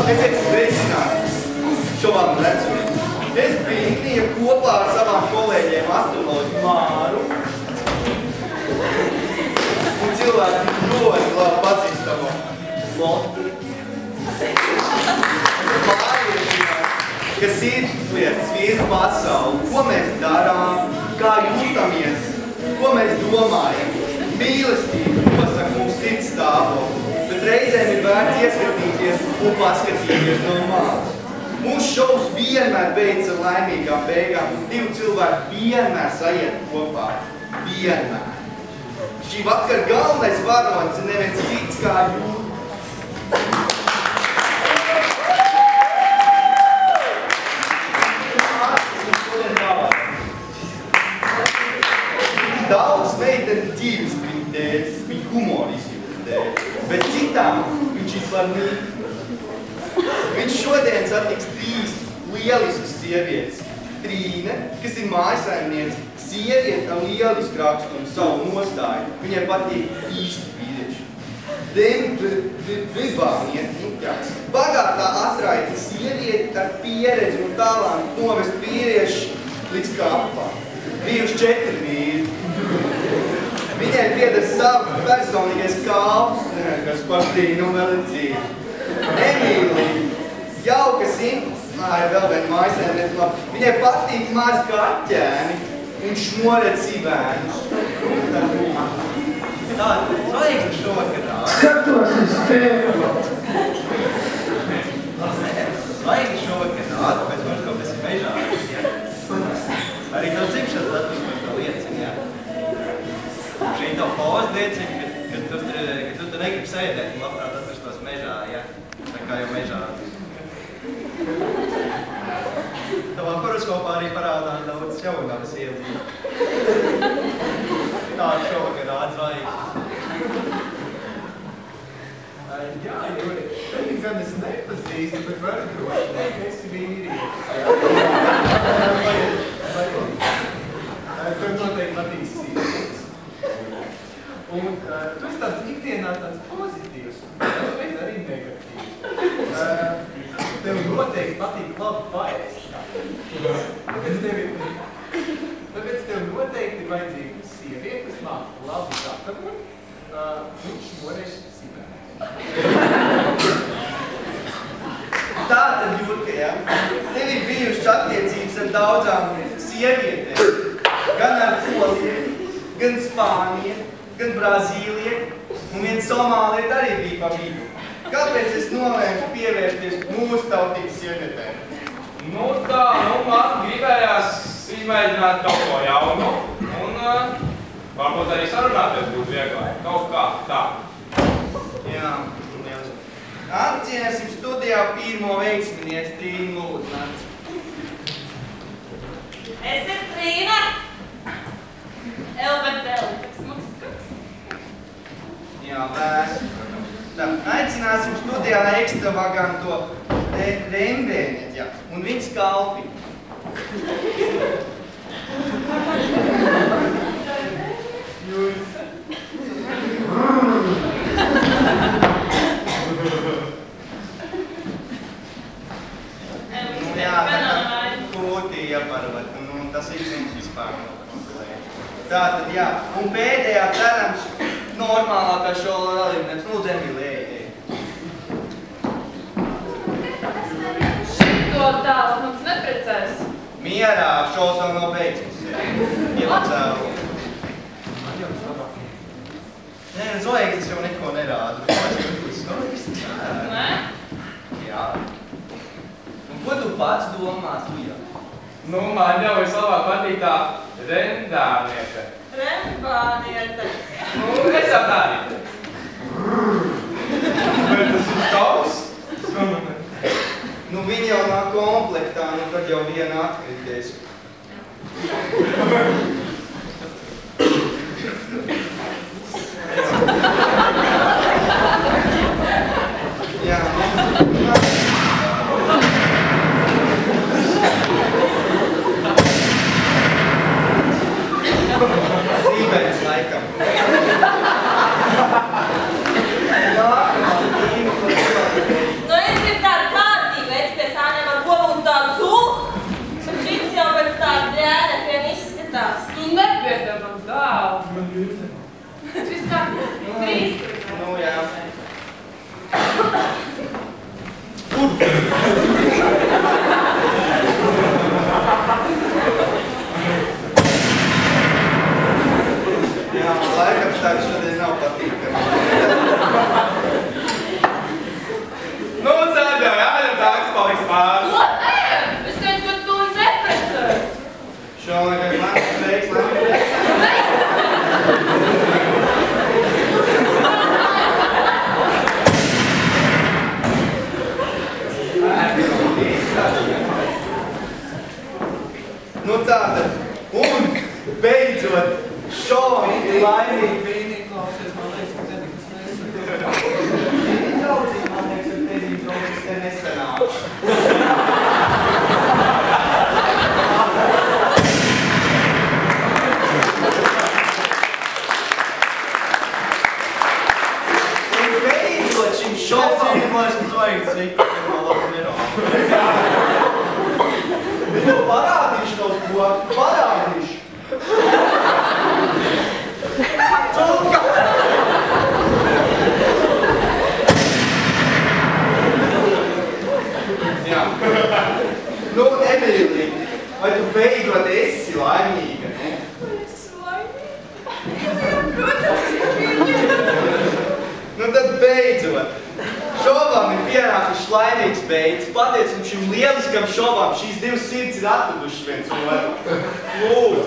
Esiet sveicināti šovām redzumi. Es biju Ignija kopā ar savām kolēģiem astroloģu Māru un cilvēki ļoti labi pazīstamo Lotu. Kas ir lietas, viena pasauli, ko mēs darām, kā jūtamies, ko mēs domājam. Mīlestība nosaka mums cits stāvokli, bet reizēm ir vērts ieskatīties un paskatīties no malas. Mūsu šovs vienmēr beidz ar laimīgām beigām, un divi cilvēki vienmēr sajiet kopā. Vienmēr. Šī vakar galvenais varonis ir neviens cits kā jūs. Daudz meiteni ģīves viņa dēļ, viņa humoriskības dēļ, bet citām viņš ir par mīlu. Viņš šodien satiks 3 lieliskas sievietes. Trīne, kas ir mājasaimniece, sieviete ar lielisku rakstumu savu nostāju. Viņai patīk īsti vīrieši. Vibānieti, bagātā atraita sieviete ar pieredzi un talantu novest vīrieši līdz kapām. Bijuši 4 vīri. Viņai pieder savs personīgais kalps, kas patīk un vēl ir dzīvi. Emīlija, jauka simpāja, vēl viena mājasaimniece. Viņai patīk mazi kaķēni un šmoret sivēnus. Tāda zvaigzne šovakarā. Skatos uz tevi. Zvaigzne šovakarā, pēc mums kaut kas ir mežā. Arī tev dzimšanas datums par to liecina, jā. Šī tev poza liecina, ka tu negribi sēdēt un labprāt atrastos mežā, jā. Tā kā jau mežā. Tavā horoskopā arī parādās daudz jaunākas iedzīves. Tāda šovakar atzvaigznes. Jā, Juri, tevi gan es nepazīstu, bet varu droši teikt, ka esi vīrietis. Tev noteikti patīs sievietes. Un tu esi tāds ikdienā tāds pozitīvs, bet arī negatīvs. Tev noteikti patīk labi paēst. Tāpēc tev noteikti ir vajadzīga sieviete, kas māca labi gatavot, un šmoreiz sīvēt. Tātad, Jurka, jā, tev ir bijušas attiecības ar daudzām sievietēm. Gan ar Poliju, gan Spāniju, gan Brazīliju, un viena Somālieta arī bija pa vidu. Kāpēc es nolēmu pievērsties mūsu tautības sievietēm? Nu tā, man gribējās izmēģināt kaut ko jaunu, un varbūt arī sarunāties būtu vieglāk. Kaut kā tā. Jā, liels. Atcienēsim studijā pirmo veiksminieci Trīnu lūdzu, nāc. Es ir Trīna. Elbeteli, tak smuks skats. Jā, vēsti, protams. Tā, aicināsim studijā ekstravaganto Rembēniet, jā, un viņas kalpi. Un tas ir viņš vispār nokontrolēja. Tātad, jā, un pēdējā cerams normālākā šola dalībnieks. Lūdzu, Emīlija, ej. Šito tāls mums neprecēs. Mierā, šovs vēl nav beidzis. Iemacēlu. Nē, zvaigznes jau neko nerāda. Nē? Jā. Un ko tu pats domās, Lija? Nu, man jau vislabāk patīk tā Rendāniete. Rembāniete. Nu, es jau tā arī. Bet tas ir tavs? Nu, viņi jau nāk komplektā, nu tad jau viena atkrities. Jā. Sīvens laikam. nav patīkami. Nu, tad jau jādara tāds paliks pāris. Ko nē? Es teicu, ka tu neprecēs. Šonagad man sveiks, man prieks. Nu tātad, un beidzot, šovam ir laimīgi. Viņi klausies, man liekas, ka tev nekas nesaka. Draudzīgi, man liekas, ka tev kaut kas te nesanāk. Un beidzot šim šovam ir vajag cik, ka man labi nerāk. Es tev parādīšu kaut ko, parādīšu. Jā. Nu, Emīlija, vai tu beidzot esi laimīga? Es esmu laimīga. Protams, es biju. Nu tad beidzot. Šovam ir pienākušas laimīgs beidzas. Pateicam šim lieliskam šovam, šīs divas sirds ir atradušas viens otru. Lūdzu.